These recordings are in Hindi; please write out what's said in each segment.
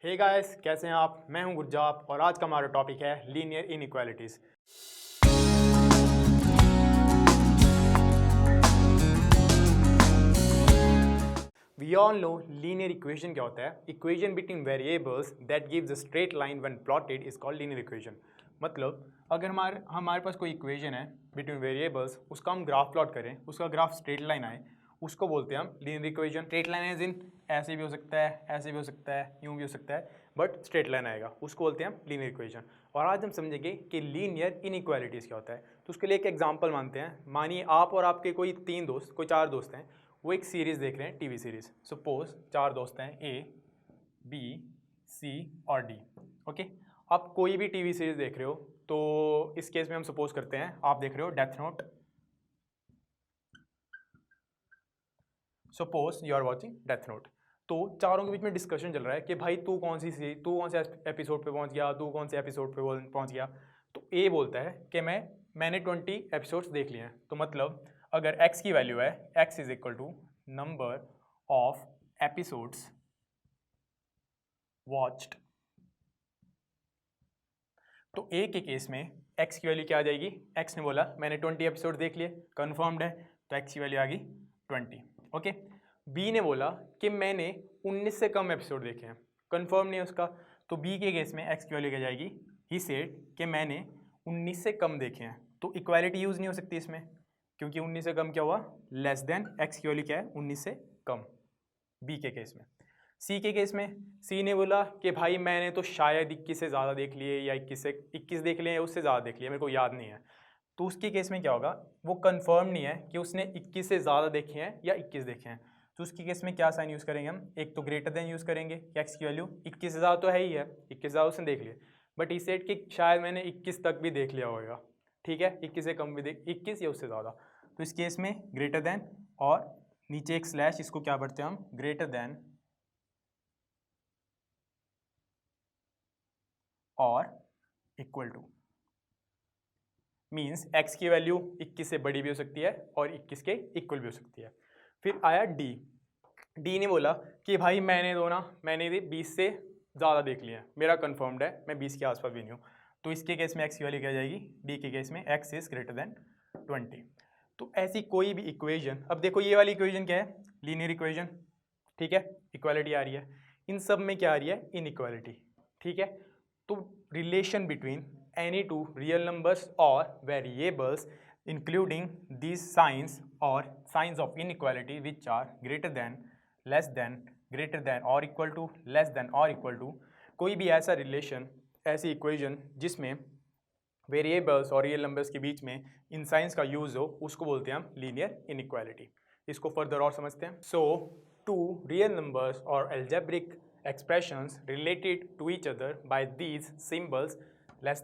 हे गाइस, कैसे हैं आप? मैं हूं गुरजाप और आज का हमारा टॉपिक है linear inequalities. We all know linear equation क्या होता है। Equation between variables that gives a straight line when plotted is called linear equation. मतलब अगर हमारे पास कोई इक्वेशन है बिटवीन वेरिएबल्स, उसका हम ग्राफ प्लॉट करें, उसका ग्राफ स्ट्रेट लाइन आए, उसको बोलते हैं हम linear equation. Straight line as in ऐसे भी हो सकता है, ऐसे भी हो सकता है, यूं भी हो सकता है, बट स्ट्रेट लाइन आएगा, उसको बोलते हैं हम लीनियर इक्वेशन। और आज हम समझेंगे कि लीनियर इनइक्वालिटीज़ क्या होता है। तो उसके लिए एक एग्जांपल मानते हैं। मानिए आप और आपके कोई चार दोस्त हैं, वो एक सीरीज़ देख रहे हैं, टीवी सीरीज़। सपोज चार दोस्त हैं, ए, बी, सी और डी। ओके, आप कोई भी टीवी सीरीज़ देख रहे हो, तो इस केस में हम सपोज करते हैं आप देख रहे हो Death Note. Suppose you are watching Death Note. तो चारों के बीच में डिस्कशन चल रहा है कि भाई तू कौन से एपिसोड पे पहुंच गया, तू कौन से एपिसोड पे पहुंच गया। तो ए बोलता है कि मैंने 20 एपिसोड्स देख लिए हैं। तो मतलब अगर x की वैल्यू है, x is equal to number of episodes watched, तो ए के केस में x की वैल्यू क्या आ जाएगी? x ने बोला मैंने 20 एपिसोड देख लिए, कन्फर्म्ड है, तो x की वैल्यू आ गई 20। ओके, बी ने बोला कि मैंने 19 से कम एपिसोड देखे हैं, कन्फर्म नहीं है उसका, तो बी के केस में x की वैल्यू क्या जाएगी? ही सेड कि मैंने 19 से कम देखे हैं। तो इक्वालिटी यूज़ नहीं हो सकती इसमें, क्योंकि 19 से कम क्या हुआ? Less than. x की वैल्यू क्या है? 19 से कम, बी के केस में। सी के केस में सी ने बोला कि भाई मैंने तो शायद 21 से ज़्यादा देख लिए, या 21 देख लिए, या उससे ज़्यादा देख लिए, मेरे को याद नहीं है। तो उसके केस में क्या होगा? वो कंफर्म नहीं है कि उसने 21 से ज़्यादा देखे हैं या 21 देखे हैं। तो उसके केस में क्या साइन यूज़ करेंगे हम? एक तो ग्रेटर देन यूज़ करेंगे, एक्स की वैल्यू 21 से ज़्यादा तो है ही है, 21 से ज़्यादा उसने देख लिया, बट ई सेट कि शायद मैंने 21 तक भी देख लिया होगा। ठीक है, 21 से कम भी 21 या उससे ज़्यादा। तो इस केस में ग्रेटर देन और नीचे एक स्लैश, इसको क्या पढ़ते हैं हम? ग्रेटर देन और इक्वल टू। मीन्स x की वैल्यू 21 से बड़ी भी हो सकती है और 21 के इक्वल भी हो सकती है। फिर आया डी। डी ने बोला कि भाई मैंने 20 से ज़्यादा देख लिया है, मेरा कंफर्म्ड है, मैं 20 के आसपास भी नहीं हूँ। तो इसके केस में x की वैल्यू क्या जाएगी? डी के केस में x इज ग्रेटर देन 20। तो ऐसी कोई भी इक्वेशन, अब देखो ये वाली इक्वेशन क्या है? Linear equation. ठीक है, इक्वालिटी आ रही है, इन सब में क्या आ रही है? इनइक्वालिटी। ठीक है, तो relation between any two real numbers or variables including these signs or signs of inequality which are greater than, less than, greater than or equal to, less than or equal to, कोई भी ऐसा रिलेशन, ऐसी इक्वेशन जिसमें वेरिएबल्स और रियल नंबर्स के बीच में इन साइंस का यूज़ हो, उसको बोलते हैं हम लीनियर इनइक्वालिटी। इसको फर्दर और समझते हैं। सो टू रियल नंबर्स और algebraic expressions related to each other by these symbols less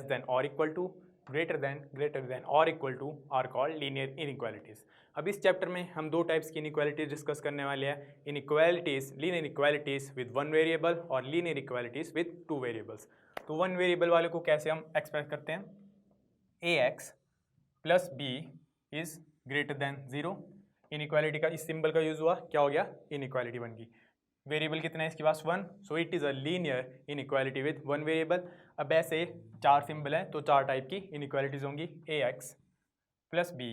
than or equal to, greater than or equal to are called linear inequalities। अब इस चैप्टर में हम दो टाइप्स की इनइक्वालिटीज डिस्कस करने वाले हैं। Inequalities, linear inequalities with one variable और linear equalities with two variables. तो वन वेरिएबल वाले को कैसे हम एक्सप्रेस करते हैं? ax plus B is greater than 0। Inequality का इस सिंबल का यूज हुआ, क्या हो गया? इनइक्वालिटी बन गई। वेरिएबल कितना है इसके पास? 1, so it is a linear inequality with one variable. अब ऐसे चार सिंबल हैं तो चार टाइप की इनइक्वालिटीज होंगी। ax plus B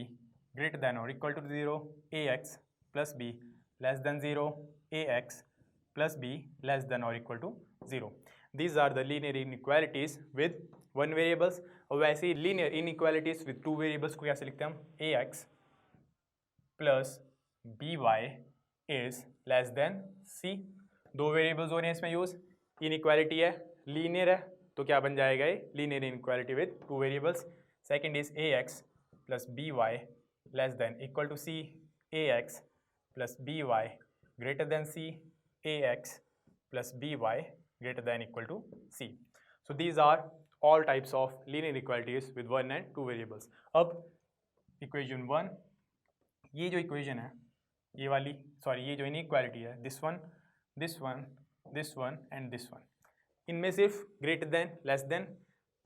greater than और equal to 0, ax plus B less than 0, ax plus B less than और equal to 0। These are the linear inequalities with one variables. और वैसे ही linear inequalities with two variables को कैसे लिखते हैं हम? ax plus B Y is less than C. दो वेरिएबल्स हो रहे हैं इसमें यूज, इनइक्वालिटी है, लीनियर है, तो क्या बन जाएगा ये? Linear inequality with two variables. Second is ax plus B Y less than equal to c, ax plus B y greater than c, ax plus B y greater than equal to c. So these are all types of linear inequalities with one and two variables। अब इक्वेशन 1, ये जो इक्वेशन है, ये वाली, सॉरी ये जो इनइक्वालिटी है, this one, this one, this one and this one, इनमें सिर्फ greater than, less than,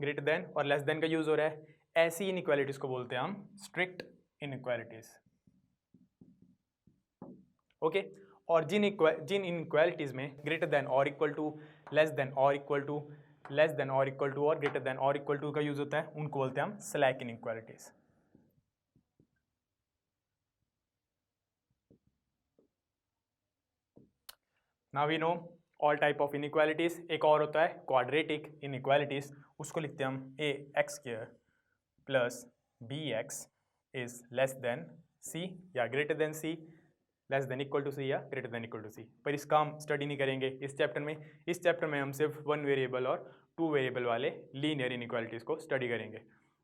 greater than और लेस देन का यूज हो रहा है। ऐसी इनइक्वालिटीज को बोलते हैं हम स्ट्रिक्ट इनइक्वालिटीज। ओके, और जिन इनइक्वालिटीज़ में ग्रेटर देन और इक्वल टू, लेस देन और इक्वल टू, लेस देन और इक्वल टू और ग्रेटर देन और इक्वल टू का यूज़ होता है, उनको बोलते हैं हम slack inequalities. Now we know all type of inequalities. एक और होता है क्वाड्रेटिक इनइक्वालिटीज़, उसको लिखते हैं हम A X square plus B X is less than C या greater than C, less than equal to C या greater than equal to C. पर इसका हम स्टडी नहीं करेंगे इस चैप्टर में। इस चैप्टर में हम सिर्फ 1 वेरिएबल और 2 वेरिएबल वाले लीनियर इनइक्वालिटीज़ को स्टडी करेंगे।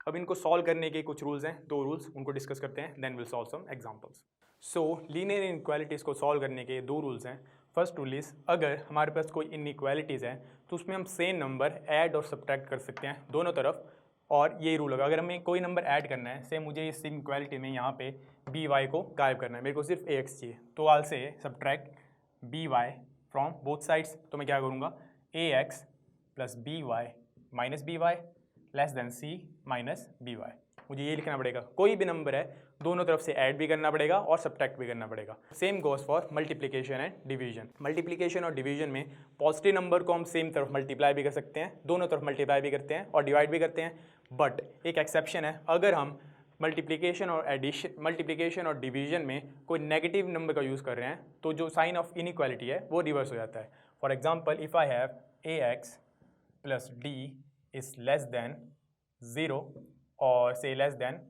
अब इनको सॉल्व करने के कुछ रूल्स हैं, 2 रूल्स, उनको डिस्कस करते हैं, then will solve some examples. So linear inequalities को सॉल्व करने के 2 रूल्स हैं। फर्स्ट रूल इज, अगर हमारे पास कोई इनइक्वालिटीज़ है तो उसमें हम सेम नंबर ऐड और सब्ट्रैक्ट कर सकते हैं दोनों तरफ। और ये रूल होगा, अगर हमें कोई नंबर ऐड करना है, से मुझे इस इनइक्वालिटी में यहाँ पे बी वाई को गायब करना है, मेरे को सिर्फ ए एक्स चाहिए, तो आल से subtract B Y from both sides. तो मैं क्या करूँगा, A X plus B Y minus B Y less than C minus B Y. मुझे ये लिखना पड़ेगा, कोई भी नंबर है दोनों तरफ से ऐड भी करना पड़ेगा और सब्ट्रैक्ट भी करना पड़ेगा। Same goes for multiplication and division. Multiplication और डिवीजन में पॉजिटिव नंबर को हम सेम तरफ मल्टीप्लाई भी कर सकते हैं, दोनों तरफ मल्टीप्लाई भी करते हैं और डिवाइड भी करते हैं। बट एक एक्सेप्शन है, अगर हम मल्टीप्लिकेशन और डिवीजन में कोई नेगेटिव नंबर का यूज़ कर रहे हैं तो जो साइन ऑफ इनइक्वालिटी है वो रिवर्स हो जाता है। For example, if I have a X plus D is less than 0 और से लेस देन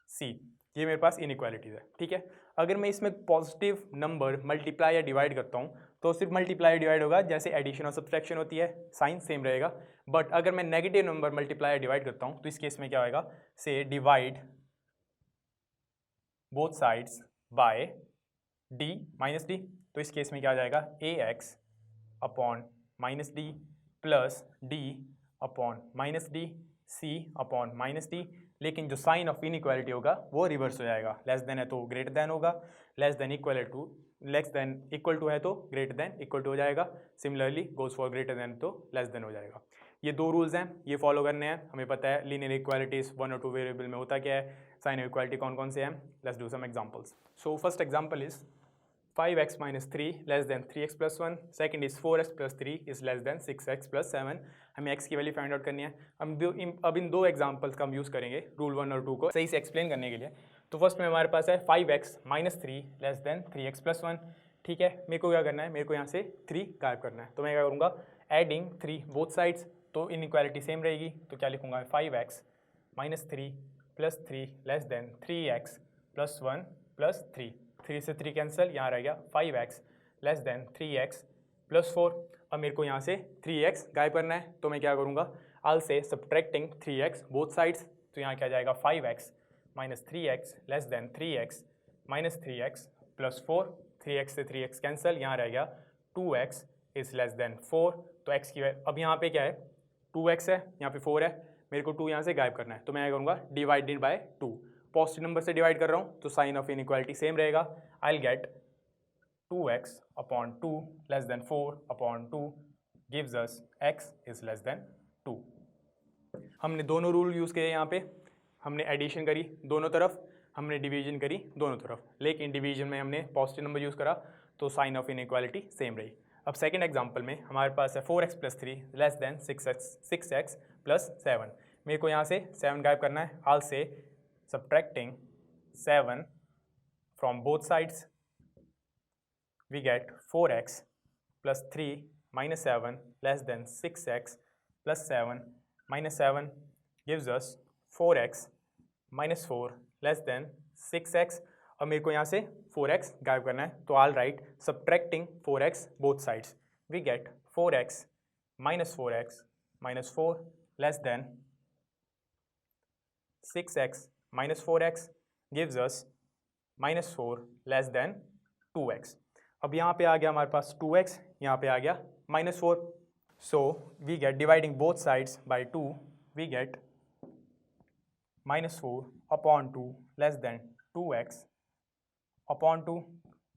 सी, ये मेरे पास इनइक्वालिटीज़ है, ठीक है। अगर मैं इसमें पॉजिटिव नंबर मल्टीप्लाई या डिवाइड करता हूँ तो सिर्फ मल्टीप्लाई डिवाइड होगा, जैसे एडिशन और सब्ट्रैक्शन होती है, साइन सेम रहेगा। बट अगर मैं नेगेटिव नंबर मल्टीप्लाई या डिवाइड करता हूँ तो इस केस में क्या होगा, से divide both sides by D minus D, तो इस केस में क्या आ जाएगा, A X upon minus D plus D upon minus D C upon minus D. लेकिन जो साइन ऑफ इनइक्वालिटी होगा वो रिवर्स हो जाएगा, लेस देन है तो ग्रेटर देन होगा, लेस देन इक्वल टू है तो ग्रेटर देन इक्वल टू हो जाएगा। Similarly goes for greater than तो लेस देन हो जाएगा। ये 2 रूल्स हैं, ये फॉलो करने हैं। हमें पता है लीनियर इक्वालिटीज 1 और 2 वेरिएबल में होता क्या है, साइन ऑफ इक्वालिटी कौन कौन से हैं। Let's do some examples. So first example is 5x minus 3 less than 3x plus 1. Second is 4x plus 3 is less than 6x plus 7. हमें x की वैल्यू फाइंड आउट करनी है। अब इन 2 एग्जांपल्स का हम यूज़ करेंगे रूल 1 और 2 को सही से एक्सप्लेन करने के लिए। तो फर्स्ट में हमारे पास है 5x minus 3 less then 3x plus 1, ठीक है। मेरे को क्या करना है, मेरे को यहाँ से 3 गायब करना है, तो मैं क्या करूँगा, एडिंग 3 बोथ साइड्स, तो इनइक्वालिटी सेम रहेगी। तो क्या लिखूँगा, 5x minus 3 plus 3 less then 3x plus 1 plus 3, 3 से 3 कैंसिल, यहाँ रह गया 5x less than 3x plus 4। अब मेरे को यहाँ से 3x गायब करना है, तो मैं क्या करूँगा, आल से सब्ट्रैक्टिंग 3x बोथ साइड्स, तो यहाँ क्या जाएगा, 5x minus 3x less then 3x minus 3x plus 4, 3x से 3x कैंसिल, यहाँ रह गया 2x इज लेस देन 4। तो x की अब यहाँ पे क्या है, 2x है, यहाँ पे 4 है, मेरे को 2 यहाँ से गायब करना है, तो मैं क्या करूँगा, डिवाइडेड बाय 2, पॉजिटिव नंबर से डिवाइड कर रहा हूँ तो साइन ऑफ इनइक्वालिटी सेम रहेगा। I will get 2x upon 2 less than 4 upon 2 gives us x is less then 2। हमने दोनों रूल यूज़ किए यहाँ पे, हमने एडिशन करी दोनों तरफ, हमने डिवीजन करी दोनों तरफ, लेकिन डिवीजन में हमने पॉजिटिव नंबर यूज़ करा तो साइन ऑफ इनइक्वालिटी सेम रही। अब सेकेंड एग्जाम्पल में हमारे पास है 4x plus 3 less then 6x plus 7। मेरे को यहाँ से 7 गायब करना है, आल से subtracting 7 from both sides we get 4x plus 3 minus 7 less than 6x plus 7 minus 7 gives us 4x minus 4 less than 6x। अब मेरे को यहाँ से 4x गायब करना है, तो I'll write subtracting 4x both sides we get 4x minus 4 less than 6x minus 4x gives us minus 4 less than 2x। अब यहाँ पे आ गया हमारे पास 2x, यहाँ पे आ गया minus 4, so we get dividing both sides by 2 we get minus 4 upon 2 less than 2x upon 2,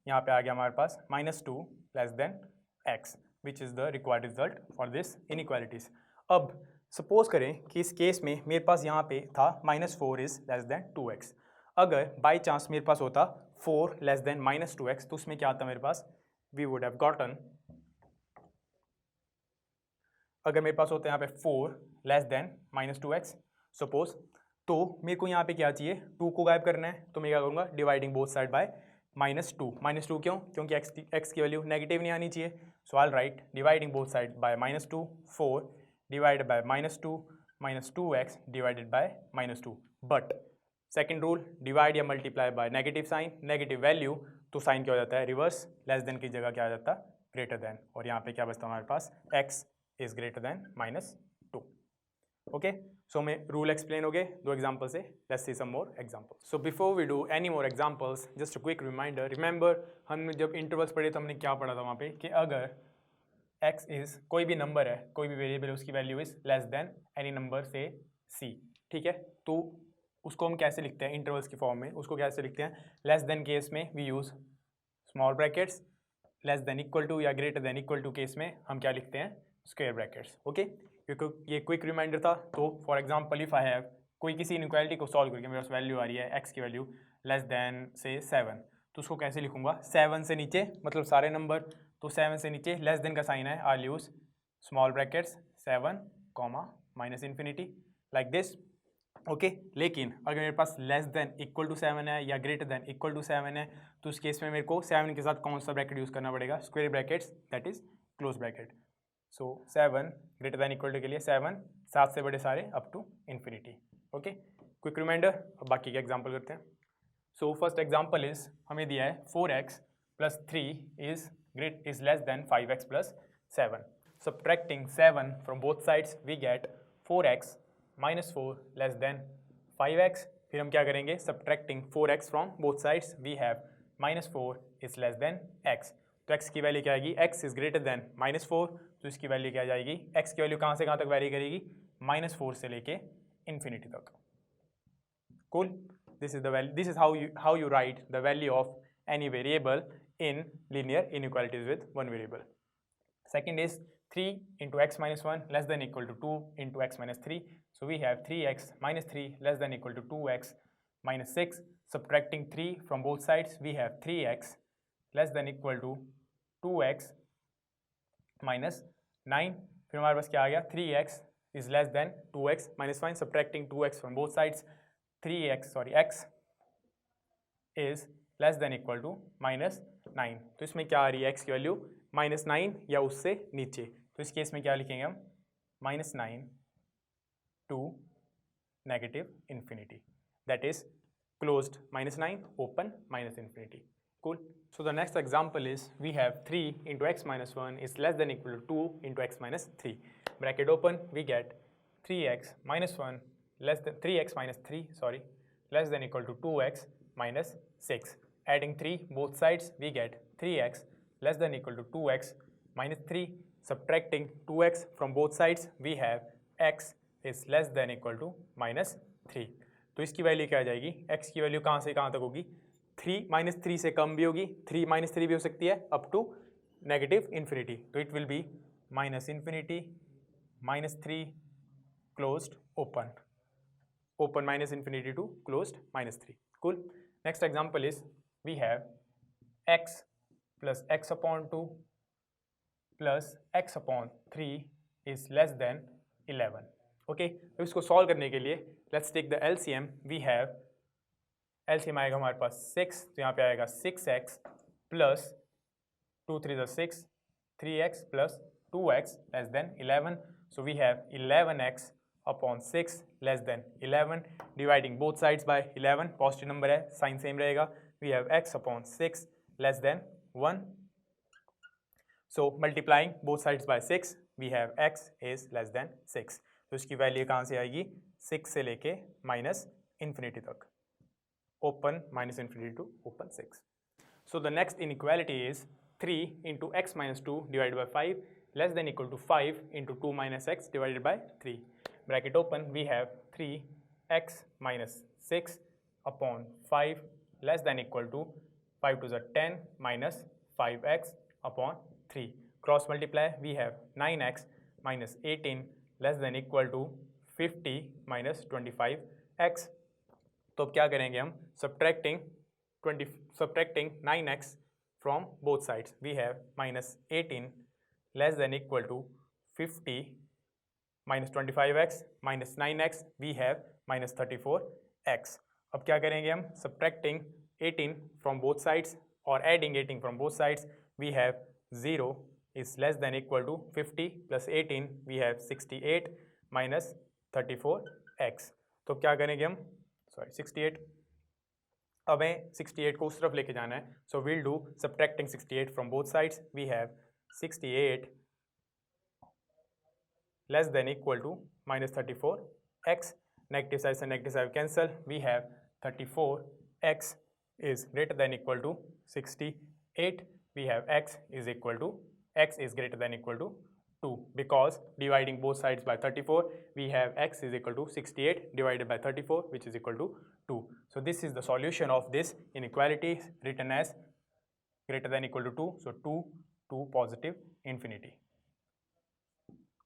यहाँ पे आ गया हमारे पास minus 2 less than x which is the required result for this inequalities। अब सपोज करें कि इस केस में मेरे पास यहाँ पे था -4 इज लेस देन 2x। अगर बाई चांस मेरे पास होता 4 लेस देन -2x, तो उसमें क्या आता मेरे पास, वी वुड हैव गॉटन, अगर मेरे पास होता है यहाँ पे 4 लेस देन -2x सपोज, तो मेरे को यहाँ पे क्या चाहिए, 2 को गायब करना है, तो मैं क्या करूँगा, डिवाइडिंग बोथ साइड बाय -2 क्यों, क्योंकि x की वैल्यू नेगेटिव नहीं आनी चाहिए, so I write dividing both side by -2, 4 divided by -2x divided by -2, but second rule, divide या multiply by negative sign, negative value तो साइन क्या हो जाता है, रिवर्स, लेस देन की जगह क्या आ जाता है, ग्रेटर देन, और यहाँ पे क्या बचता है हमारे पास, x is greater than -2. Okay, so मैं rule explain हो गए 2 example से, let's see some more examples. So before we do any more examples, just a quick reminder, remember हमने जब intervals पढ़े तो हमने क्या पढ़ा था वहाँ पे, कि अगर x is कोई भी नंबर है, कोई भी वेरिएबल, उसकी value is less then any number से c, ठीक है, तो उसको हम कैसे लिखते हैं इंटरवल्स की फॉर्म में, उसको कैसे लिखते हैं, लेस देन केस में we use small brackets, less than equal to या greater than equal to case में हम क्या लिखते हैं, स्क्वायर ब्रैकेट्स, ओके, क्योंकि ये क्विक रिमाइंडर था। तो for example if I have कोई किसी इनइक्वालिटी को सॉल्व करके मेरे पास वैल्यू आ रही है x की वैल्यू लेस देन से 7, तो उसको कैसे लिखूंगा, 7 से नीचे मतलब सारे नंबर, तो 7 से नीचे लेस देन का साइन है, I use small brackets 7 minus infinity like this, okay. लेकिन अगर मेरे पास लेस देन इक्वल टू 7 है या ग्रेटर देन इक्वल टू 7 है, तो उस केस में मेरे को 7 के साथ कौन सा ब्रैकेट यूज़ करना पड़ेगा, square brackets, that is close bracket. So 7 greater than equal to के लिए 7 से बड़े सारे up to infinity, okay. Quick reminder, अब बाकी के एग्जाम्पल करते हैं। सो फर्स्ट एग्जाम्पल इज, हमें दिया है 4x plus 3 is less than 5x plus 7। Subtracting 7 from both sides we get 4x minus 4 less than 5x। फिर हम क्या करेंगे, subtracting 4x from both sides we have minus 4 is less than x। तो x की वैल्यू क्या आएगी, x इज ग्रेटर देन -4, तो इसकी वैल्यू क्या जाएगी, x की वैल्यू कहाँ से कहाँ तक वैरी करेगी, -4 से लेके इन्फिनिटी तक। Cool, this is the value, this is how you right the value of any variable in linear inequalities with one variable. Second is 3 into x minus 1 less than equal to 2 into x minus 3. So we have 3x minus 3 less than equal to 2x minus 6. Subtracting 3 from both sides, we have 3x less than equal to 2x minus 9. फिर हमारे पास क्या आ गया, 3x is less than 2x minus 1. Subtracting 2x from both sides, x is less than equal to minus 9. तो इसमें क्या आ रही है, x की वैल्यू -9 या उससे नीचे, तो इस केस में क्या लिखेंगे हम, -9 to negative infinity, that is closed -9 open -infinity. Cool. So the next example is, we have 3 into x minus 1 is less than equal to 2 into x minus 3, bracket open, we get 3x minus 1 less than 3x minus 3 sorry less than equal to 2x minus 6. Adding 3 both sides, we get 3x less than equal to 2x minus 3. Subtracting 2x from both sides, we have x is less than equal to -3. तो इसकी वैल्यू क्या आ जाएगी, x की वैल्यू कहाँ से कहाँ तक होगी, 3 से कम भी होगी, 3 भी हो सकती है अप टू नेगेटिव इन्फिनिटी, तो it will be -infinity -3 closed open, open -infinity to closed -3। Cool. Next example is, we have x plus x upon 2 plus x upon 3 is less than 11, okay. तो इसको सॉल्व करने के लिए let's take the LCM, we have LCM आएगा हमारे पास 6, तो यहाँ पे आएगा 6x plus 2 3 6, 3x plus 2x less than 11, so we have 11x upon 6 less than 11, dividing both sides by 11, positive number है, साइन सेम रहेगा, we have x upon 6 less than 1. So multiplying both sides by 6, we have x is less than 6. तो इसकी वैल्यू कहाँ से आएगी, 6 से लेके -इन्फिनिटी तक, open -infinity to open 6. So the next inequality is 3 into x minus 2 divided by 5 less than equal to 5 into 2 minus x divided by 3. Bracket open, we have 3x minus 6 upon 5 less than equal to 5 to the 10 minus 5x upon 3. Cross multiply, we have 9x minus 18 less than equal to 50 minus 25x. तो अब क्या करेंगे हम, subtracting subtracting 9x from both sides, we have minus 18 less than equal to 50 minus 25x minus 9x, we have minus 34x. अब क्या करेंगे हम? subtracting 18 from both sides और adding 18 from both sides, we have 0 is less than equal to 50 plus 18, we have 68 minus 34x. तो क्या करेंगे हम? 68, अब हमें 68 को उस तरफ लेके जाना है, so we'll do subtracting 68 from both sides, we have 68 less than equal to minus 34x. Negative side and negative side cancel, we have 34x is greater than equal to 68, we have x is greater than equal to 2, because dividing both sides by 34, we have x is equal to 68 divided by 34, which is equal to 2. So this is the solution of this inequality, written as greater than equal to 2, so 2 to positive infinity,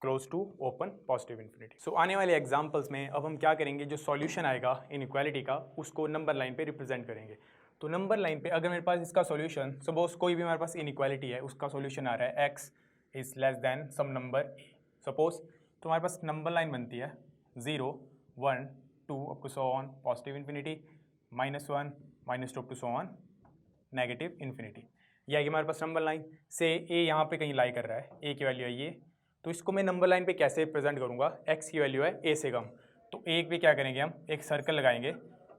close to open positive infinity. So आने वाले एग्जांपल्स में अब हम क्या करेंगे, जो सॉल्यूशन आएगा इनइक्वालिटी का उसको नंबर लाइन पे रिप्रेजेंट करेंगे. तो नंबर लाइन पे अगर मेरे पास इसका सॉल्यूशन, सपोज कोई भी हमारे पास इनइक्वालिटी है, उसका सॉल्यूशन आ रहा है x is less than some number a, suppose, तो हमारे पास नंबर लाइन बनती है 0 1 2 up to so on positive infinity, -1 -2 up to so on negative infinity. ये आएगी हमारे पास नंबर लाइन से. a यहाँ पे कहीं लाई कर रहा है, a की वैल्यू है ये, तो इसको मैं नंबर लाइन पे कैसे रिप्रेजेंट करूँगा? x की वैल्यू है a से कम, तो एक पे क्या करेंगे हम? एक सर्कल लगाएंगे,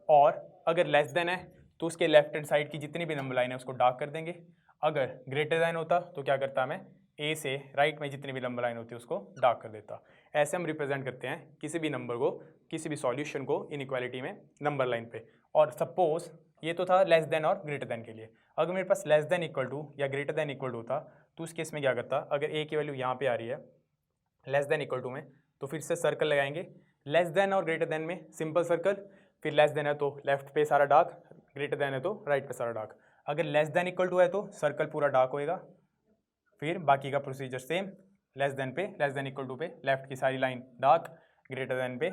और अगर लेस देन है तो उसके लेफ्ट हैंड साइड की जितनी भी नंबर लाइन है उसको डार्क कर देंगे. अगर ग्रेटर देन होता तो क्या करता मैं? a से राइट में जितनी भी नंबर लाइन होती है उसको डार्क कर देता. ऐसे हम रिप्रेजेंट करते हैं किसी भी नंबर को, किसी भी सॉल्यूशन को इनइक्वालिटी में नंबर लाइन पे. और सपोज ये तो था लेस देन और ग्रेटर देन के लिए. अगर मेरे पास लेस देन इक्वल टू या ग्रेटर देन इक्वल टू होता तो उस केस में क्या करता? अगर a की वैल्यू यहाँ पे आ रही है लेस देन इक्वल टू में, तो फिर से सर्कल लगाएंगे. लेस देन और ग्रेटर देन में सिंपल सर्कल, फिर लेस देन है तो लेफ्ट पे सारा डार्क, ग्रेटर देन है तो राइट पे सारा डार्क. अगर लेस देन इक्वल टू है तो सर्कल पूरा डार्क होएगा, फिर बाकी का प्रोसीजर सेम. लेस देन पे, लेस देन इक्वल टू पे लेफ्ट की सारी लाइन डार्क, ग्रेटर देन पे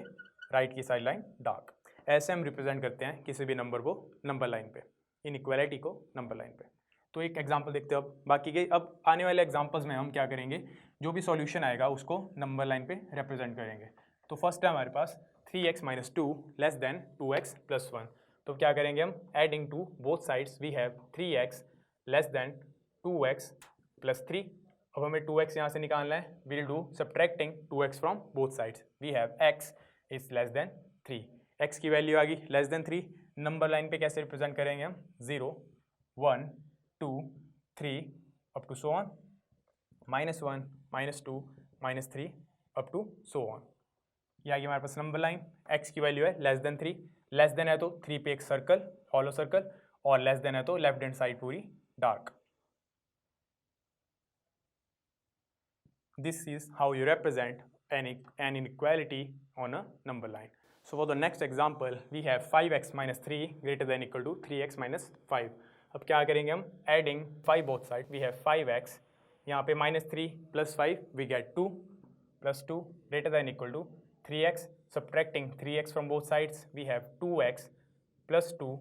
राइट की सारी लाइन डार्क. ऐसे हम रिप्रेजेंट करते हैं किसी भी नंबर को नंबर लाइन पे, इनइक्वालिटी को नंबर लाइन पे. तो एक एग्जांपल देखते हैं अब बाकी के. अब आने वाले एग्जांपल्स में हम क्या करेंगे, जो भी सॉल्यूशन आएगा उसको नंबर लाइन पे रिप्रेजेंट करेंगे. तो फर्स्ट है हमारे पास 3x - 2 लेस देन 2x + 1. तो क्या करेंगे हम? Adding to both sides, we have 3x less than 2x + 3. अब हमें 2x यहाँ से निकालना है, will do subtracting 2x from both sides, we have x is less than 3. x की वैल्यू आ गई लेस देन 3. नंबर लाइन पे कैसे रिप्रेजेंट करेंगे हम? 0 1 2 3 up to so on, -1 -2 -3 up to so on. ये आगे हमारे पास नंबर लाइन. x की वैल्यू है लेस देन 3. लेस देन है तो 3 पे एक सर्कल, हॉलो सर्कल, और लेस देन है तो लेफ्ट हैंड साइड पूरी dark. This is how you represent an inequality on a number line. So for the next example, we have 5x - 3 greater than equal to 3x - 5. अब क्या करेंगे हम? Adding 5 both sides, we have 5x, यहाँ पे -3 + 5, we get 2 + 2 greater than equal to 3x. Subtracting 3x from both sides, we have 2x + 2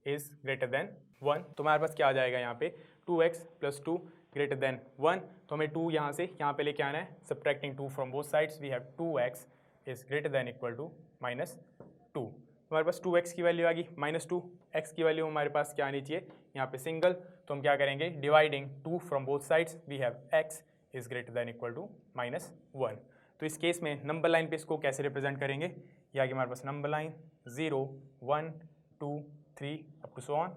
is greater than 1. तो हमारे पास क्या आ जाएगा यहाँ पे? 2x + 2 greater than 1. तो हमें 2 यहाँ से यहाँ पे लेके आना है. Subtracting 2 from both sides, we have 2x is greater than equal to -2. हमारे पास 2x की वैल्यू आ गई -2. x की वैल्यू हमारे पास क्या आनी चाहिए? यहाँ पे सिंगल. तो हम क्या करेंगे? Dividing 2 from both sides, we have x is greater than equal to -1. तो इस केस में नंबर लाइन पे इसको कैसे रिप्रेजेंट करेंगे? ये आगे हमारे पास number line 0 1 2 3 up to so on,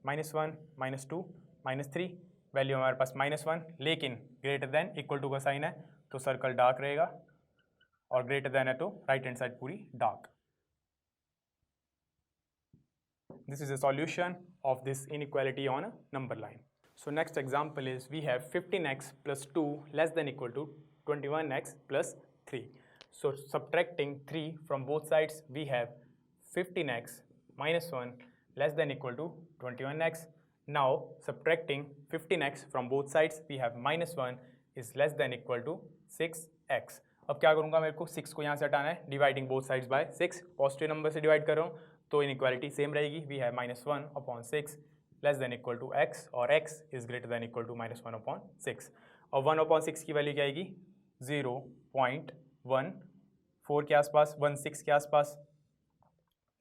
-1 -2 -3. Value हमारे पास -1, लेकिन ग्रेटर देन इक्वल टू का साइन है तो सर्कल डार्क रहेगा, और ग्रेटर देन है तो राइट हैंड साइड पूरी dark. This is a solution of this inequality on a number line. So next example is we have 15x + 2 less than equal to 21x + 3. So subtracting 3 from both sides, we have 15x - 1 less than equal to 21x. Now subtracting 15x from both sides, we have -1 is less than equal to 6x. अब क्या करूँगा? मेरे को 6 को यहाँ से हटाना है. Dividing both sides by 6, positive number से डिवाइड कर रहा हूँ तो इनइक्वालिटी सेम रहेगी, we have -1/6 less than equal to x और x is greater than equal to -1/6 और 1/6 की वैल्यू क्या आएगी 0.14 के आसपास, 16 के आसपास,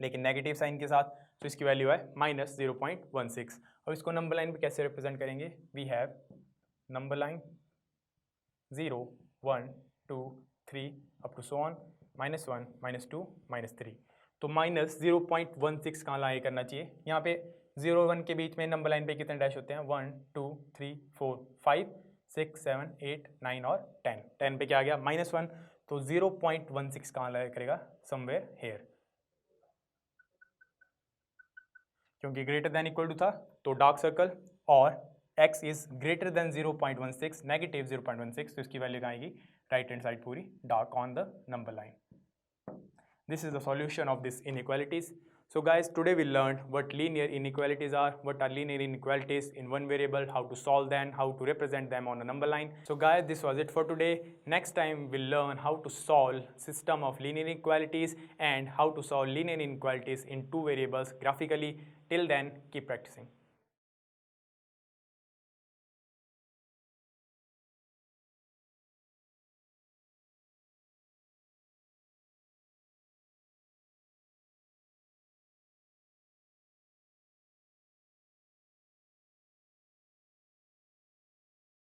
लेकिन नेगेटिव साइन के साथ, तो इसकी वैल्यू है -0.16। और इसको नंबर लाइन पे कैसे रिप्रेजेंट करेंगे, we have number line 0 1 2 3 up to so on -1 -2 -3। तो -0.16 कहाँ लाए करना चाहिए, यहाँ पे 0 1 के बीच में नंबर लाइन पे कितने डैश होते हैं 1 2 3 4 5 6 7 8 9 और 10। 10 पे क्या आ गया -1, तो 0.16 कहाँ लाया करेगा समवेयर हेयर, क्योंकि ग्रेटर देन इक्वल टू था तो डार्क सर्कल, और x is greater then 0.16 negative 0.16, तो इसकी वैल्यू कहाँ आएगी राइट हैंड साइड पूरी dark on the number line. This is the solution of these inequalities. So guys, today we learned what linear inequalities are, what are linear inequalities in one variable, how to solve them, how to represent them on a number line. So guys, this was it for today. Next time we'll learn how to solve system of linear inequalities and how to solve linear inequalities in two variables graphically. Till then, keep practicing.